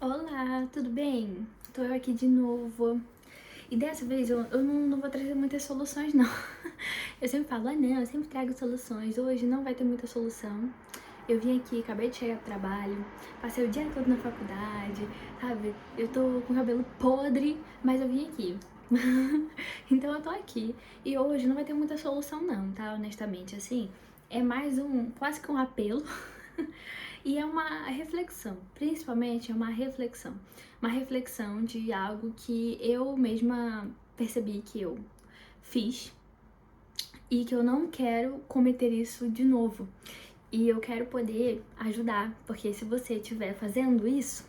Olá, tudo bem? Tô eu aqui de novo. E dessa vez eu não vou trazer muitas soluções, não. Eu sempre falo, não, eu sempre trago soluções. Hoje não vai ter muita solução. Eu vim aqui, acabei de chegar do trabalho, passei o dia todo na faculdade, sabe? Eu tô com o cabelo podre, mas eu vim aqui. Então eu tô aqui. E hoje não vai ter muita solução, não, tá? Honestamente, assim, é mais quase que um apelo. E é uma reflexão, principalmente é uma reflexão. Uma reflexão de algo que eu mesma percebi que eu fiz e que eu não quero cometer isso de novo. E eu quero poder ajudar, porque se você estiver fazendo isso,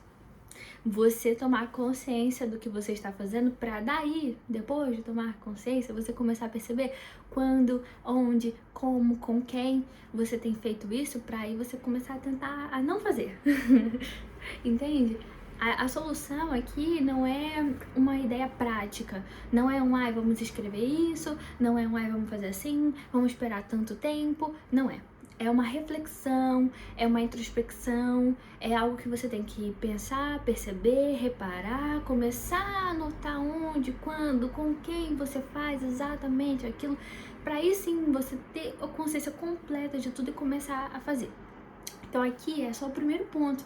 você tomar consciência do que você está fazendo, para daí, depois de tomar consciência, você começar a perceber quando, onde, como, com quem você tem feito isso, para aí você começar a tentar a não fazer. Entende? A solução aqui não é uma ideia prática, não é ai, vamos escrever isso, não é ai, vamos fazer assim, vamos esperar tanto tempo, não é. É uma reflexão, é uma introspecção, é algo que você tem que pensar, perceber, reparar, começar a notar onde, quando, com quem você faz exatamente aquilo, para aí sim você ter a consciência completa de tudo e começar a fazer. Então aqui é só o primeiro ponto.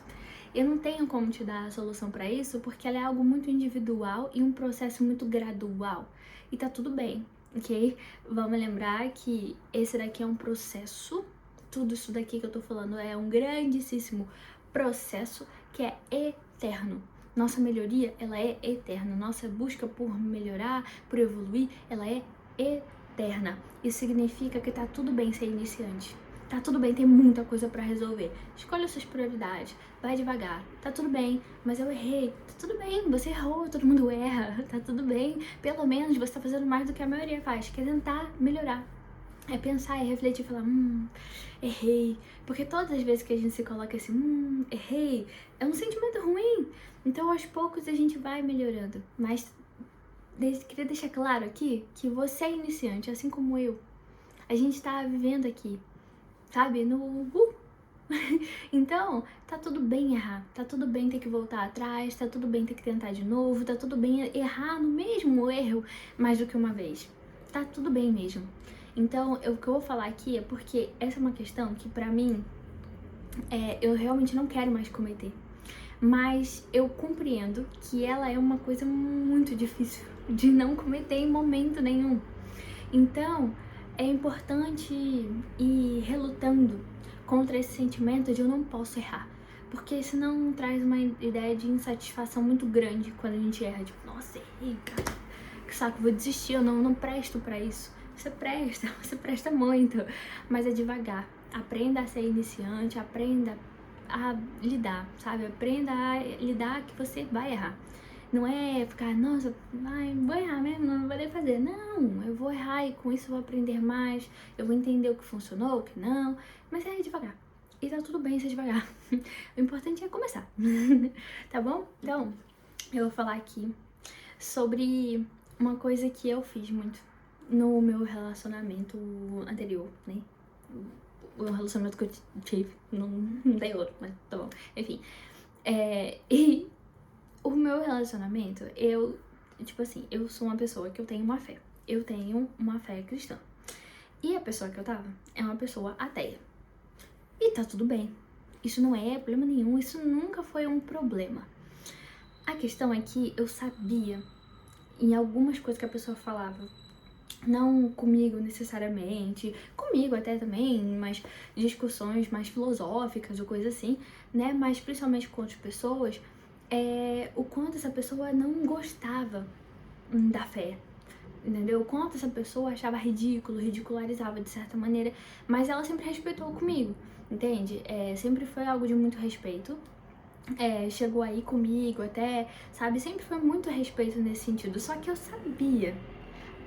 Eu não tenho como te dar a solução para isso, porque ela é algo muito individual e um processo muito gradual. E tá tudo bem, ok? Vamos lembrar que esse daqui é um processo, tudo isso daqui que eu tô falando é um grandíssimo processo que é eterno. Nossa melhoria, ela é eterna. Nossa busca por melhorar, por evoluir, ela é eterna. Isso significa que tá tudo bem ser iniciante. Tá tudo bem, tem muita coisa pra resolver. Escolha suas prioridades, vai devagar. Tá tudo bem, mas eu errei. Tá tudo bem, você errou, todo mundo erra. Tá tudo bem, pelo menos você tá fazendo mais do que a maioria faz, que é tentar melhorar. É pensar, é refletir e falar, errei. Porque todas as vezes que a gente se coloca assim, errei, é um sentimento ruim. Então aos poucos a gente vai melhorando. Mas queria deixar claro aqui que você é iniciante, assim como eu. A gente tá vivendo aqui, sabe, Então, tá tudo bem errar, tá tudo bem ter que voltar atrás, tá tudo bem ter que tentar de novo, tá tudo bem errar no mesmo erro mais do que uma vez. Tá tudo bem mesmo. Então, o que eu vou falar aqui é porque essa é uma questão que pra mim, eu realmente não quero mais cometer. Mas eu compreendo que ela é uma coisa muito difícil de não cometer em momento nenhum. Então, é importante ir relutando contra esse sentimento de eu não posso errar. Porque senão traz uma ideia de insatisfação muito grande quando a gente erra. Tipo, nossa, errei, cara. Que saco, vou desistir, eu não presto pra isso. Você presta muito. Mas é devagar. Aprenda a ser iniciante, aprenda a lidar, sabe? Aprenda a lidar que você vai errar. Não é ficar, nossa, ai, vou errar mesmo, não vou nem fazer. Não, eu vou errar e com isso eu vou aprender mais, eu vou entender o que funcionou, o que não. Mas é devagar. E tá tudo bem ser devagar. O importante é começar. Tá bom? Então, eu vou falar aqui sobre uma coisa que eu fiz muito no meu relacionamento anterior, né? O relacionamento que eu tive, não tem outro, mas tá bom. Enfim. E o meu relacionamento, tipo assim, eu sou uma pessoa que eu tenho uma fé. Eu tenho uma fé cristã. E a pessoa que eu tava é uma pessoa ateia. E tá tudo bem. Isso não é problema nenhum, isso nunca foi um problema. A questão é que eu sabia em algumas coisas que a pessoa falava, não comigo necessariamente, comigo até também, mas discussões mais filosóficas ou coisa assim, né? Mas principalmente com outras pessoas, o quanto essa pessoa não gostava da fé, entendeu? O quanto essa pessoa achava ridículo, ridicularizava de certa maneira, mas ela sempre respeitou comigo, entende? Sempre foi algo de muito respeito. Chegou aí comigo até, sabe? Sempre foi muito respeito nesse sentido. Só que eu sabia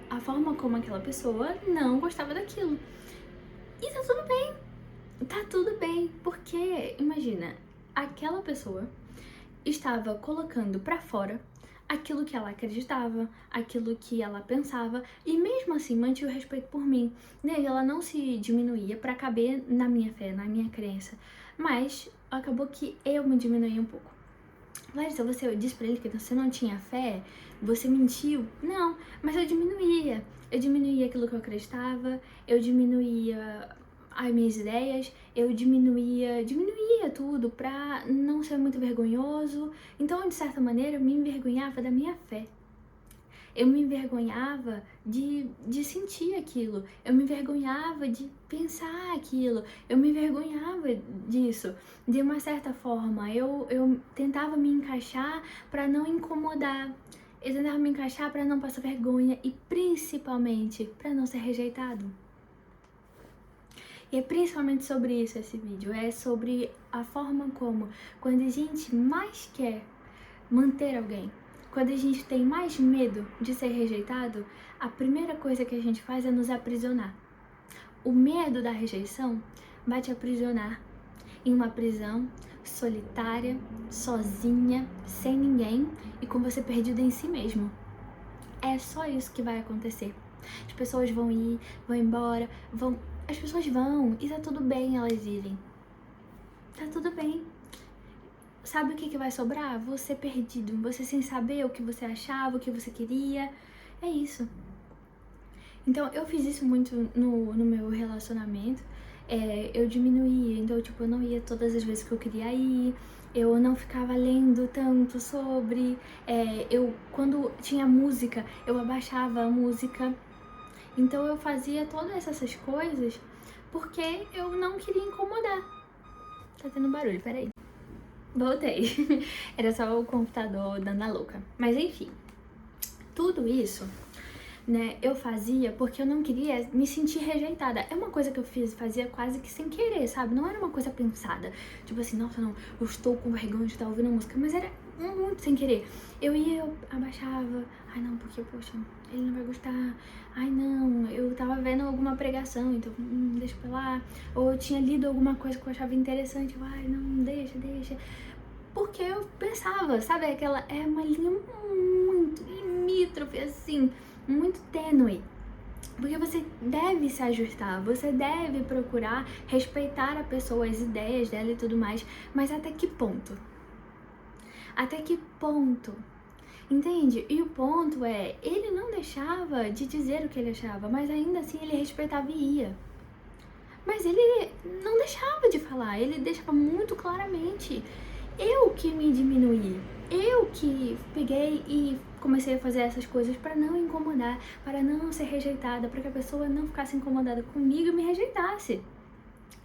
a forma como aquela pessoa não gostava daquilo. E tá tudo bem, porque imagina, aquela pessoa estava colocando pra fora aquilo que ela acreditava, aquilo que ela pensava e mesmo assim mantinha o respeito por mim. Nele ela não se diminuía pra caber na minha fé, na minha crença, mas acabou que eu me diminuí um pouco. Larissa, você disse pra ele que você não tinha fé? Você mentiu? Não, mas eu diminuía. Eu diminuía aquilo que eu acreditava, eu diminuía as minhas ideias, eu diminuía tudo pra não ser muito vergonhoso. Então, de certa maneira, eu me envergonhava da minha fé. Eu me envergonhava de sentir aquilo, eu me envergonhava de pensar aquilo, eu me envergonhava disso. De uma certa forma, eu tentava me encaixar para não incomodar, eu tentava me encaixar para não passar vergonha e principalmente para não ser rejeitado. E é principalmente sobre isso esse vídeo, é sobre a forma como, quando a gente mais quer manter alguém, quando a gente tem mais medo de ser rejeitado, a primeira coisa que a gente faz é nos aprisionar. O medo da rejeição vai te aprisionar em uma prisão solitária, sozinha, sem ninguém e com você perdido em si mesmo. É só isso que vai acontecer. As pessoas vão ir, vão embora, as pessoas vão e tá tudo bem elas irem. Tá tudo bem. Sabe o que vai sobrar? Você perdido, você sem saber o que você achava, o que você queria. É isso. Então, eu fiz isso muito no meu relacionamento. Eu diminuía, então, tipo, eu não ia todas as vezes que eu queria ir. Eu não ficava lendo tanto sobre. Quando tinha música, eu abaixava a música. Então, eu fazia todas essas coisas porque eu não queria incomodar. Tá tendo barulho, peraí. Voltei. Era só o computador dando a louca. Mas enfim, tudo isso, né, eu fazia porque eu não queria me sentir rejeitada. É uma coisa que eu fazia quase que sem querer, sabe? Não era uma coisa pensada. Tipo assim, nossa, não, eu estou com vergonha de estar ouvindo música. Mas era muito sem querer. Eu abaixava. Ai, não, porque, poxa, ele não vai gostar. Ai, não, eu tava vendo alguma pregação, então deixa pra lá. Ou eu tinha lido alguma coisa que eu achava interessante. Ai, não, deixa. Porque eu pensava, sabe, é uma linha muito limítrofe, assim, muito tênue. Porque você deve se ajustar, você deve procurar respeitar a pessoa, as ideias dela e tudo mais, mas até que ponto? Até que ponto? Entende? E o ponto é, ele não deixava de dizer o que ele achava, mas ainda assim ele respeitava e ia. Mas ele não deixava de falar, ele deixava muito claramente. Eu que me diminuí, eu que peguei e comecei a fazer essas coisas para não incomodar, para não ser rejeitada, para que a pessoa não ficasse incomodada comigo e me rejeitasse.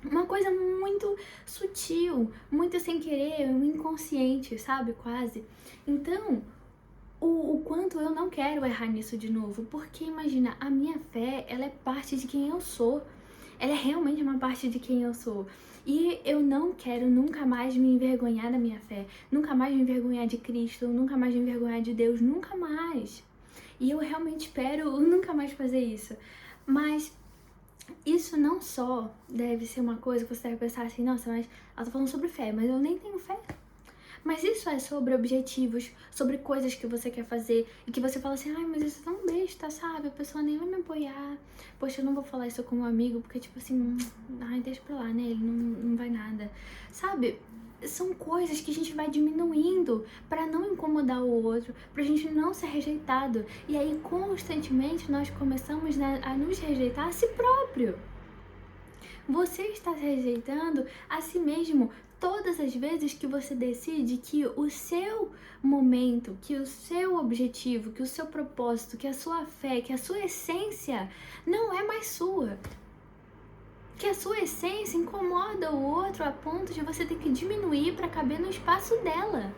Uma coisa muito sutil, muito sem querer, um inconsciente, sabe? Quase. Então, o quanto eu não quero errar nisso de novo, porque imagina, a minha fé, ela é parte de quem eu sou. Ela é realmente uma parte de quem eu sou. E eu não quero nunca mais me envergonhar da minha fé, nunca mais me envergonhar de Cristo, nunca mais me envergonhar de Deus, nunca mais. E eu realmente espero nunca mais fazer isso. Mas isso não só deve ser uma coisa que você deve pensar assim, nossa, mas ela tá falando sobre fé, mas eu nem tenho fé. Mas isso é sobre objetivos, sobre coisas que você quer fazer e que você fala assim, ai, mas isso é tão besta, sabe? A pessoa nem vai me apoiar. Poxa, eu não vou falar isso com um amigo, porque tipo assim, ai, deixa pra lá, né? Ele não vai nada. Sabe? São coisas que a gente vai diminuindo pra não incomodar o outro, pra gente não ser rejeitado. E aí, constantemente, nós começamos a nos rejeitar a si próprio. Você está se rejeitando a si mesmo todas as vezes que você decide que o seu momento, que o seu objetivo, que o seu propósito, que a sua fé, que a sua essência não é mais sua. Que a sua essência incomoda o outro a ponto de você ter que diminuir para caber no espaço dela.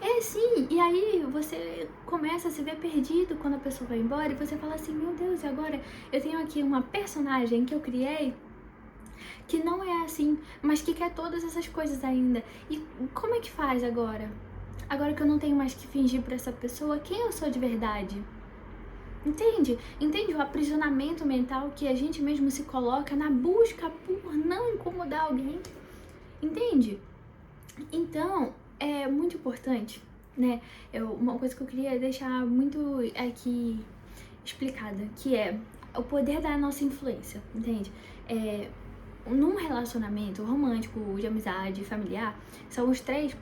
É assim, e aí você começa a se ver perdido quando a pessoa vai embora e você fala assim, meu Deus, e agora eu tenho aqui uma personagem que eu criei que não é assim, mas que quer todas essas coisas ainda. E como é que faz agora? Agora que eu não tenho mais que fingir pra essa pessoa, quem eu sou de verdade? Entende? Entende o aprisionamento mental que a gente mesmo se coloca na busca por não incomodar alguém? Entende? Então, é muito importante, né? Uma coisa que eu queria deixar muito aqui explicada, que é o poder da nossa influência, entende? Num relacionamento romântico, de amizade, familiar, são os três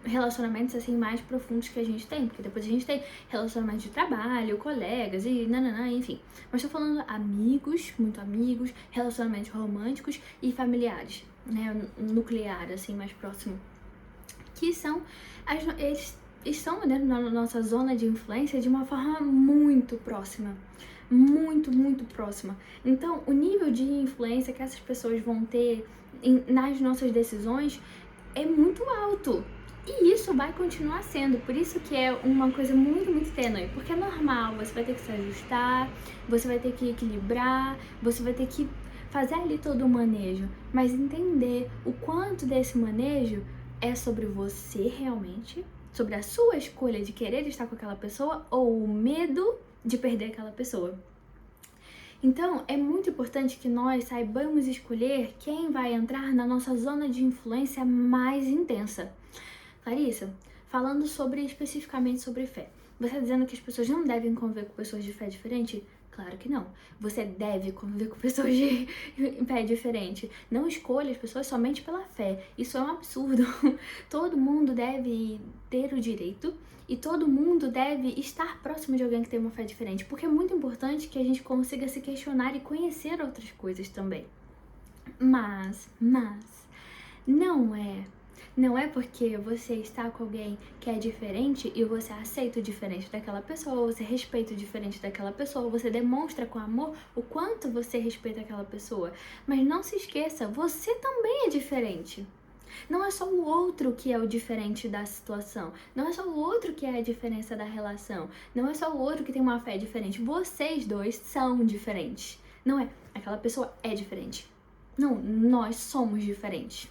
relacionamentos assim mais profundos que a gente tem, porque depois a gente tem relacionamentos de trabalho, colegas e nananã, enfim. Mas tô falando amigos, muito amigos, relacionamentos românticos e familiares, né, nuclear, assim, mais próximo, que são, eles estão dentro da nossa zona de influência de uma forma muito próxima. Muito próxima. Então, o nível de influência que essas pessoas vão ter nas nossas decisões é muito alto. E isso vai continuar sendo, por isso que é uma coisa muito tênue, porque é normal, você vai ter que se ajustar, você vai ter que equilibrar, você vai ter que fazer ali todo o manejo, mas entender o quanto desse manejo é sobre você realmente, sobre a sua escolha de querer estar com aquela pessoa ou o medo de perder aquela pessoa. Então, é muito importante que nós saibamos escolher quem vai entrar na nossa zona de influência mais intensa. Clarissa, falando especificamente sobre fé, você está dizendo que as pessoas não devem conviver com pessoas de fé diferente? Claro que não. Você deve conviver com pessoas de fé diferente. Não escolha as pessoas somente pela fé. Isso é um absurdo. Todo mundo deve ter o direito e todo mundo deve estar próximo de alguém que tem uma fé diferente, porque é muito importante que a gente consiga se questionar e conhecer outras coisas também. Mas, não é porque você está com alguém que é diferente e você aceita o diferente daquela pessoa, você respeita o diferente daquela pessoa, você demonstra com amor o quanto você respeita aquela pessoa. Mas não se esqueça, você também é diferente. Não é só o outro que é o diferente da situação. Não é só o outro que é a diferença da relação. Não é só o outro que tem uma fé diferente. Vocês dois são diferentes. Não é, aquela pessoa é diferente. Não, nós somos diferentes.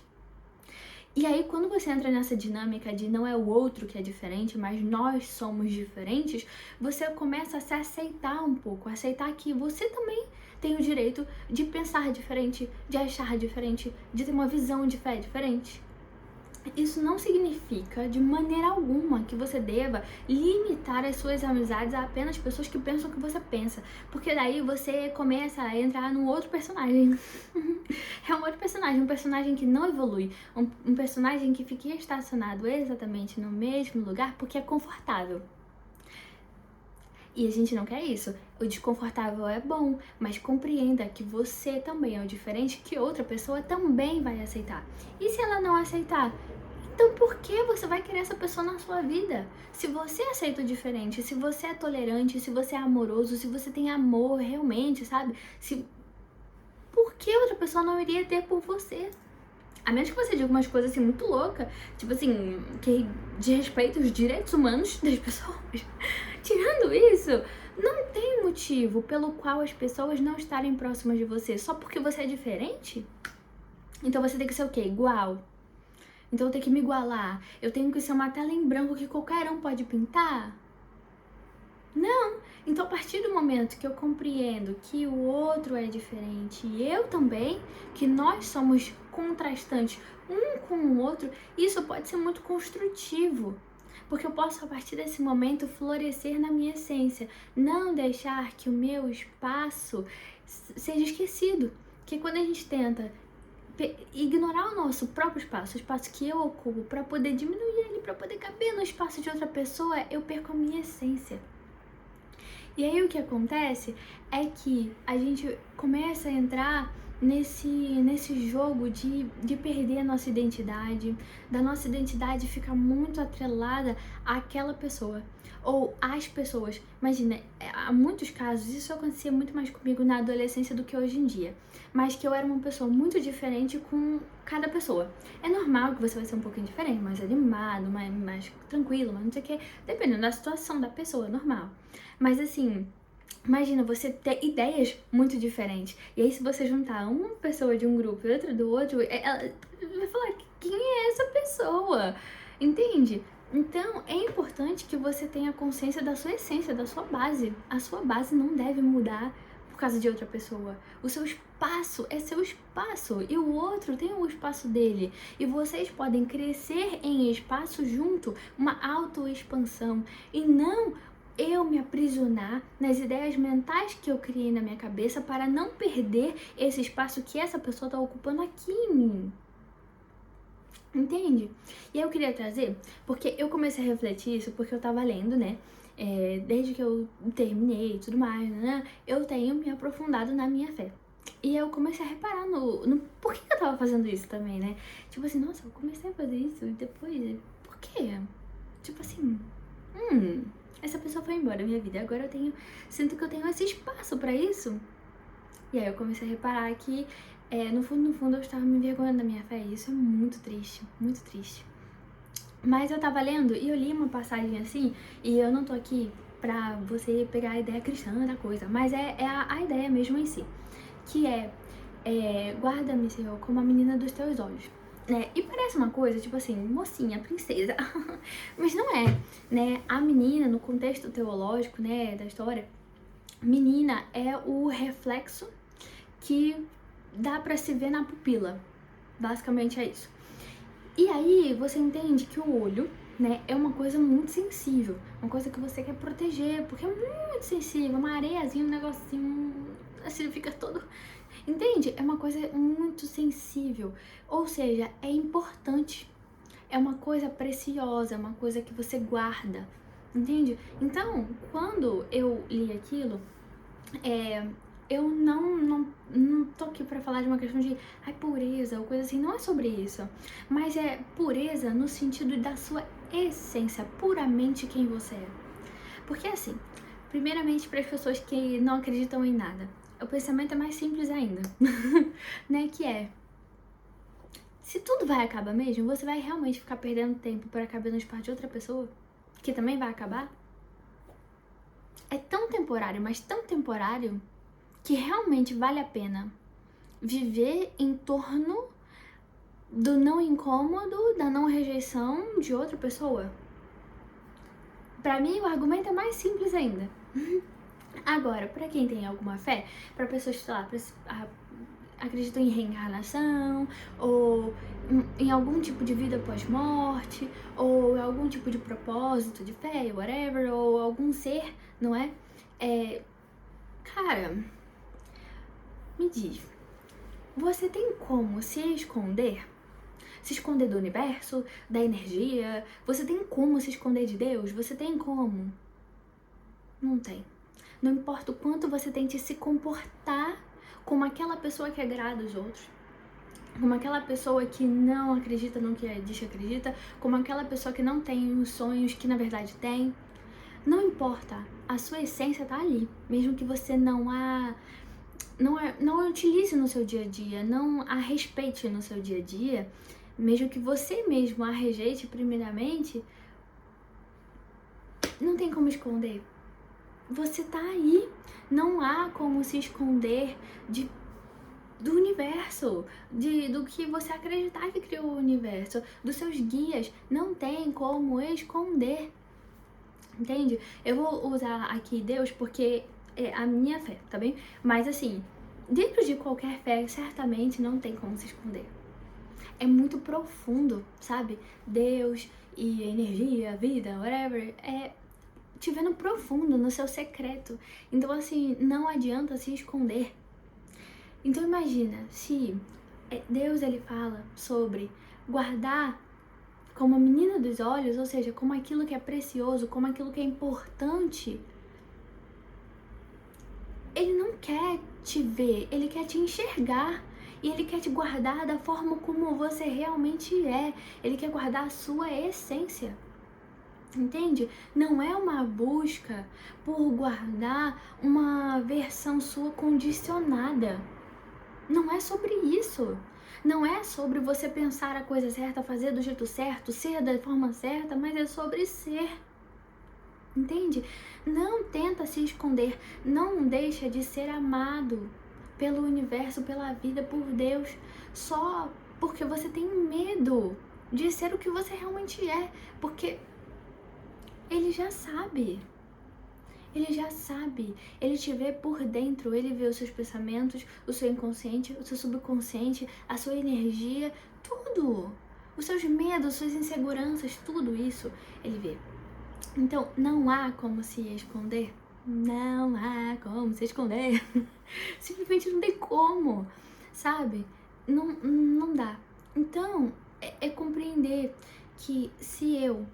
E aí, quando você entra nessa dinâmica de não é o outro que é diferente, mas nós somos diferentes, você começa a se aceitar um pouco, aceitar que você também tem o direito de pensar diferente, de achar diferente, de ter uma visão de fé diferente. Isso não significa, de maneira alguma, que você deva limitar as suas amizades a apenas pessoas que pensam o que você pensa. Porque daí você começa a entrar num outro personagem. É um outro personagem, um personagem que não evolui. Um personagem que fica estacionado exatamente no mesmo lugar porque é confortável. E a gente não quer isso. O desconfortável é bom, mas compreenda que você também é o diferente, que outra pessoa também vai aceitar. E se ela não aceitar? Então por que você vai querer essa pessoa na sua vida? Se você aceita o diferente, se você é tolerante, se você é amoroso, se você tem amor realmente, sabe? Por que outra pessoa não iria ter por você? A menos que você diga umas coisas assim muito loucas, tipo assim, que desrespeita os direitos humanos das pessoas. Tirando isso, não tem motivo pelo qual as pessoas não estarem próximas de você só porque você é diferente? Então você tem que ser o quê? Igual. Então eu tenho que me igualar. Eu tenho que ser uma tela em branco que qualquer um pode pintar? Não. Então a partir do momento que eu compreendo que o outro é diferente e eu também, que nós somos contrastantes um com o outro, isso pode ser muito construtivo. Porque eu posso, a partir desse momento, florescer na minha essência. Não deixar que o meu espaço seja esquecido. Que quando a gente tenta ignorar o nosso próprio espaço, o espaço que eu ocupo, para poder diminuir ele, para poder caber no espaço de outra pessoa, eu perco a minha essência. E aí o que acontece é que a gente começa a entrar nesse jogo de perder a nossa identidade, da nossa identidade ficar muito atrelada àquela pessoa ou às pessoas. Imagina, há muitos casos, isso acontecia muito mais comigo na adolescência do que hoje em dia, mas que eu era uma pessoa muito diferente com cada pessoa. É normal que você vai ser um pouquinho diferente, mais animado, mais tranquilo, mas não sei o que, dependendo da situação da pessoa, é normal. Mas assim, imagina você ter ideias muito diferentes. E aí, se você juntar uma pessoa de um grupo e outra do outro, ela vai falar: quem é essa pessoa? Entende? Então, é importante que você tenha consciência da sua essência, da sua base. A sua base não deve mudar por causa de outra pessoa. O seu espaço é seu espaço e o outro tem o espaço dele. E vocês podem crescer em espaço junto, uma autoexpansão. E não eu me aprisionar nas ideias mentais que eu criei na minha cabeça para não perder esse espaço que essa pessoa está ocupando aqui em mim. Entende? E aí eu queria trazer, porque eu comecei a refletir isso porque eu tava lendo, né? Desde que eu terminei e tudo mais, né? Eu tenho me aprofundado na minha fé. E aí eu comecei a reparar no por que eu tava fazendo isso também, né? Tipo assim, nossa, eu comecei a fazer isso e depois, por quê? Tipo assim, essa pessoa foi embora da minha vida, agora sinto que eu tenho esse espaço pra isso. E aí eu comecei a reparar que, no fundo, eu estava me envergonhando da minha fé. E isso é muito triste, muito triste. Mas eu tava lendo e eu li uma passagem assim, e eu não tô aqui pra você pegar a ideia cristã da coisa, mas é a ideia mesmo em si. Que guarda-me, Senhor, como a menina dos teus olhos. E parece uma coisa, tipo assim, mocinha, princesa. Mas não é, né? A menina, no contexto teológico, né, da história, menina é o reflexo que dá pra se ver na pupila. Basicamente é isso. E aí você entende que o olho, né, é uma coisa muito sensível, uma coisa que você quer proteger, porque é muito sensível, uma areiazinha, um negocinho, assim fica todo... Entende? É uma coisa muito sensível, ou seja, é importante, é uma coisa preciosa, é uma coisa que você guarda, entende? Então, quando eu li aquilo, eu não tô aqui pra falar de uma questão de pureza ou coisa assim, não é sobre isso. Mas é pureza no sentido da sua essência, puramente quem você é. Porque assim, primeiramente para as pessoas que não acreditam em nada, o pensamento é mais simples ainda, né? Que se tudo vai acabar mesmo, você vai realmente ficar perdendo tempo para caber no espaço de outra pessoa, que também vai acabar? É tão temporário, mas tão temporário, que realmente vale a pena viver em torno do não incômodo, da não rejeição de outra pessoa? Pra mim, o argumento é mais simples ainda. Agora, pra quem tem alguma fé, pra pessoas, sei lá, acreditam em reencarnação, ou em algum tipo de vida pós-morte, ou em algum tipo de propósito de fé, whatever, ou algum ser, não é? Cara, me diz, você tem como se esconder? Se esconder do universo, da energia? Você tem como se esconder de Deus? Você tem como? Não tem. Não importa o quanto você tente se comportar como aquela pessoa que agrada os outros, como aquela pessoa que não acredita no que diz que acredita, como aquela pessoa que não tem os sonhos que na verdade tem. Não importa, a sua essência tá ali, mesmo que você não a utilize no seu dia a dia, não a respeite no seu dia a dia, mesmo que você mesmo a rejeite primeiramente, não tem como esconder. Você tá aí, não há como se esconder do universo, do que você acreditar que criou o universo, dos seus guias, não tem como esconder, entende? Eu vou usar aqui Deus porque é a minha fé, tá bem? Mas assim, dentro de qualquer fé, certamente não tem como se esconder. É muito profundo, sabe? Deus e energia, vida, whatever, te vendo profundo, no seu secreto. Então, assim, não adianta se esconder. Então, imagina, se Deus, ele fala sobre guardar como a menina dos olhos, ou seja, como aquilo que é precioso, como aquilo que é importante. Ele não quer te ver, ele quer te enxergar. E ele quer te guardar da forma como você realmente é. Ele quer guardar a sua essência. Entende? Não é uma busca por guardar uma versão sua condicionada. Não é sobre isso. Não é sobre você pensar a coisa certa, fazer do jeito certo, ser da forma certa, mas é sobre ser. Entende? Não tenta se esconder. Não deixa de ser amado pelo universo, pela vida, por Deus, só porque você tem medo de ser o que você realmente é. Porque ele já sabe. Ele já sabe. Ele te vê por dentro. Ele vê os seus pensamentos, o seu inconsciente, o seu subconsciente, a sua energia, tudo. Os seus medos, suas inseguranças, tudo isso ele vê. Então, não há como se esconder. Não há como se esconder. Simplesmente não tem como, sabe? Não dá. Então, É compreender que se eu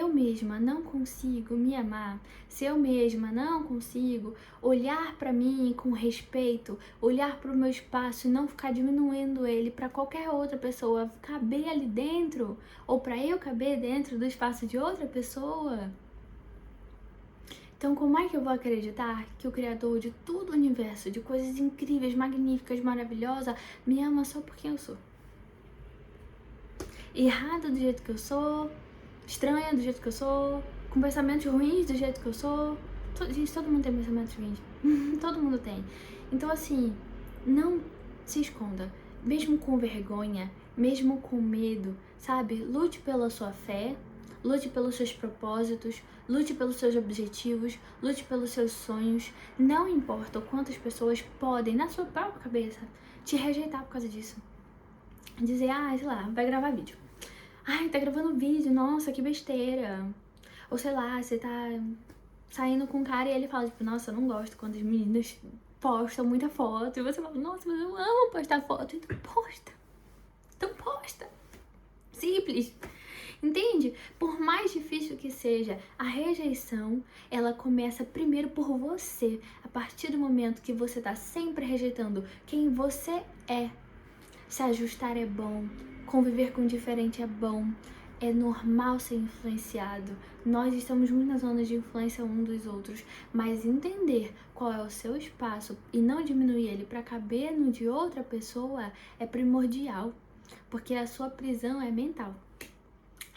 mesma não consigo me amar, se eu mesma não consigo olhar para mim com respeito, olhar para o meu espaço e não ficar diminuindo ele para qualquer outra pessoa caber ali dentro, ou para eu caber dentro do espaço de outra pessoa, então como é que eu vou acreditar que o Criador de todo o universo, de coisas incríveis, magníficas, maravilhosas, me ama só por quem eu sou? Errada do jeito que eu sou, estranha do jeito que eu sou, com pensamentos ruins do jeito que eu sou. Gente, todo mundo tem pensamentos ruins. Todo mundo tem. Então, assim, não se esconda. Mesmo com vergonha, mesmo com medo, sabe? Lute pela sua fé, lute pelos seus propósitos, lute pelos seus objetivos, lute pelos seus sonhos. Não importa o quantas pessoas podem, na sua própria cabeça, te rejeitar por causa disso. Dizer, sei lá, vai gravar vídeo. Ai, tá gravando vídeo, nossa, que besteira. Ou sei lá, você tá saindo com um cara e ele fala, tipo, nossa, eu não gosto quando as meninas postam muita foto. E você fala, nossa, mas eu amo postar foto. Então posta. Então posta. Simples. Entende? Por mais difícil que seja, a rejeição, ela começa primeiro por você. A partir do momento que você tá sempre rejeitando quem você é. Se ajustar é bom, conviver com o diferente é bom, é normal ser influenciado. Nós estamos muito na zona de influência um dos outros, mas entender qual é o seu espaço e não diminuir ele para caber no de outra pessoa é primordial, porque a sua prisão é mental,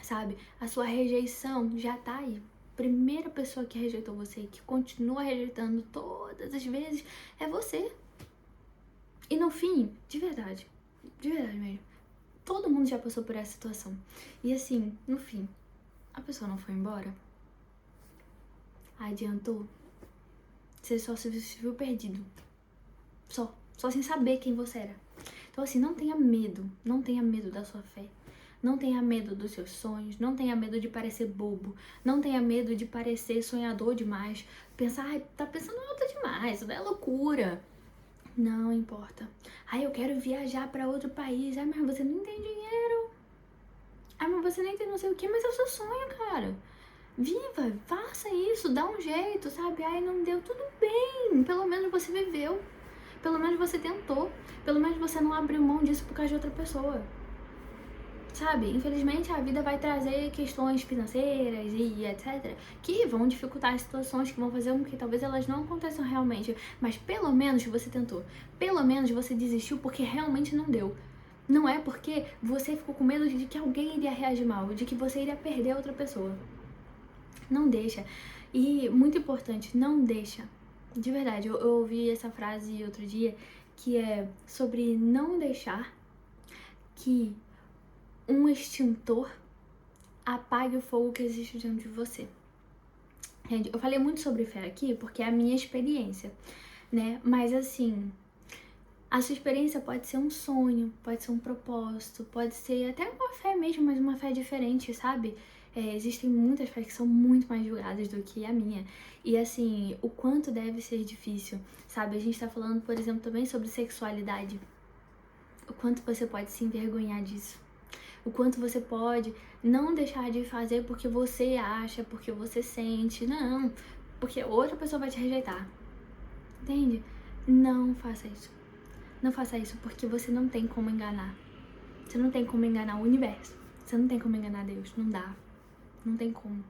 sabe? A sua rejeição já tá aí. Primeira pessoa que rejeitou você e que continua rejeitando todas as vezes é você. E no fim, de verdade mesmo, todo mundo já passou por essa situação. E assim, no fim, a pessoa não foi embora? Adiantou? Você só se viu perdido. Só sem saber quem você era. Então assim, não tenha medo da sua fé. Não tenha medo dos seus sonhos, não tenha medo de parecer bobo, não tenha medo de parecer sonhador demais. Pensar, tá pensando alto demais, isso é loucura. Não importa. Eu quero viajar pra outro país. Mas você não tem dinheiro. Mas você nem tem não sei o que, mas é o seu sonho, cara. Viva, faça isso, dá um jeito, sabe? Não deu, tudo bem. Pelo menos você viveu. Pelo menos você tentou. Pelo menos você não abriu mão disso por causa de outra pessoa. Sabe? Infelizmente a vida vai trazer questões financeiras e etc. que vão dificultar as situações, que vão fazer com que talvez elas não aconteçam realmente. Mas pelo menos você tentou. Pelo menos você desistiu porque realmente não deu. Não é porque você ficou com medo de que alguém iria reagir mal, de que você iria perder outra pessoa. Não deixa. E muito importante, não deixa. De verdade, eu ouvi essa frase outro dia, que é sobre não deixar que um extintor apague o fogo que existe dentro de você. Eu falei muito sobre fé aqui porque é a minha experiência, né? Mas assim, a sua experiência pode ser um sonho, pode ser um propósito, pode ser até uma fé mesmo, mas uma fé diferente, sabe? Existem muitas fés que são muito mais julgadas do que a minha. E assim, o quanto deve ser difícil, sabe? A gente tá falando, por exemplo, também sobre sexualidade. O quanto você pode se envergonhar disso. O quanto você pode não deixar de fazer porque você acha, porque você sente. Não, porque outra pessoa vai te rejeitar. Entende? Não faça isso. Não faça isso porque você não tem como enganar. Você não tem como enganar o universo. Você não tem como enganar Deus. Não dá. Não tem como.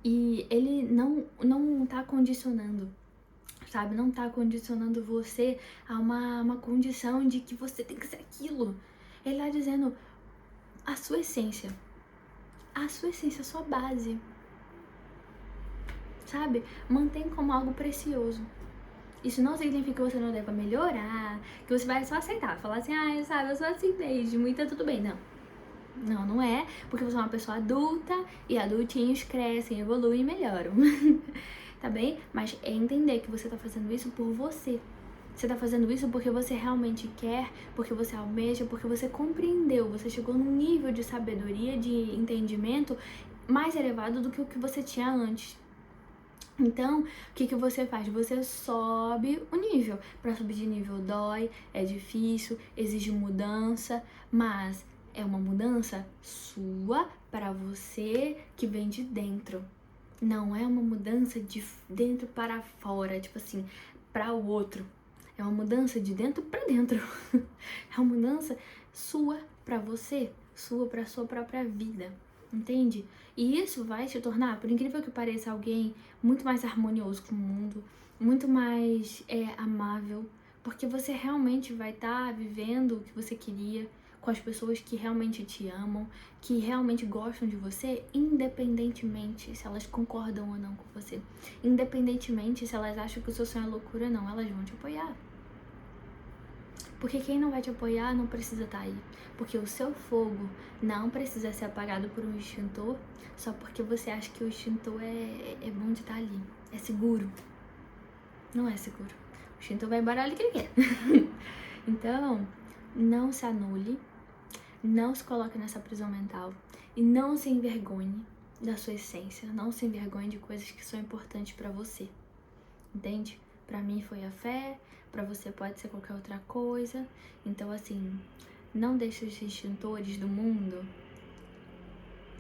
E ele não tá condicionando, sabe? Não tá condicionando você a uma condição de que você tem que ser aquilo. Ele tá dizendo a sua essência, a sua base, sabe? Mantém como algo precioso. Isso não significa que você não deva melhorar, que você vai só aceitar, falar assim, sabe, eu sou assim mesmo, e tá tudo bem. Não é, porque você é uma pessoa adulta e adultinhos crescem, evoluem e melhoram, tá bem? Mas é entender que você tá fazendo isso por você. Você tá fazendo isso porque você realmente quer, porque você almeja, porque você compreendeu, você chegou num nível de sabedoria, de entendimento mais elevado do que o que você tinha antes. Então, o que você faz? Você sobe o nível. Para subir de nível dói, é difícil, exige mudança, mas É uma mudança sua para você que vem de dentro. Não é uma mudança de dentro para fora, tipo assim, para o outro. É uma mudança de dentro para dentro. É uma mudança sua para você, sua para sua própria vida, entende? E isso vai te tornar, por incrível que pareça, alguém muito mais harmonioso com o mundo, muito mais amável, porque você realmente vai estar vivendo o que você queria, com as pessoas que realmente te amam, que realmente gostam de você, independentemente se elas concordam ou não com você. Independentemente se elas acham que o seu sonho é loucura ou não, elas vão te apoiar. Porque quem não vai te apoiar não precisa estar aí. Porque o seu fogo não precisa ser apagado por um extintor só porque você acha que o extintor é bom de estar ali. É seguro. Não é seguro. O extintor vai embora ali que ele quer. Então, não se anule, não se coloque nessa prisão mental e não se envergonhe da sua essência, não se envergonhe de coisas que são importantes pra você, entende? Pra mim foi a fé, pra você pode ser qualquer outra coisa, então assim, não deixe os extintores do mundo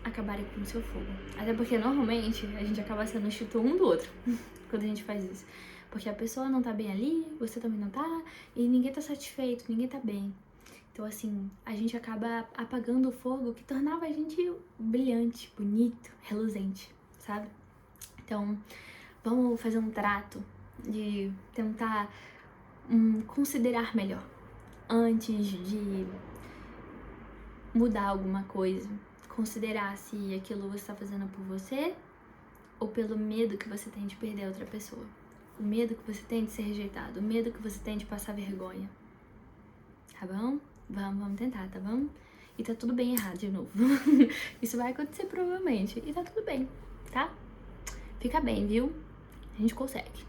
acabarem com o seu fogo, até porque normalmente a gente acaba sendo extintor um do outro quando a gente faz isso, porque a pessoa não tá bem ali, você também não tá, e ninguém tá satisfeito, ninguém tá bem. Então, assim, a gente acaba apagando o fogo que tornava a gente brilhante, bonito, reluzente, sabe? Então, vamos fazer um trato de tentar considerar melhor antes de mudar alguma coisa. Considerar se aquilo você está fazendo por você ou pelo medo que você tem de perder a outra pessoa. O medo que você tem de ser rejeitado, o medo que você tem de passar vergonha. Tá bom? Vamos tentar, tá bom? E tá tudo bem errar de novo. Isso vai acontecer provavelmente. E tá tudo bem, tá? Fica bem, viu? A gente consegue.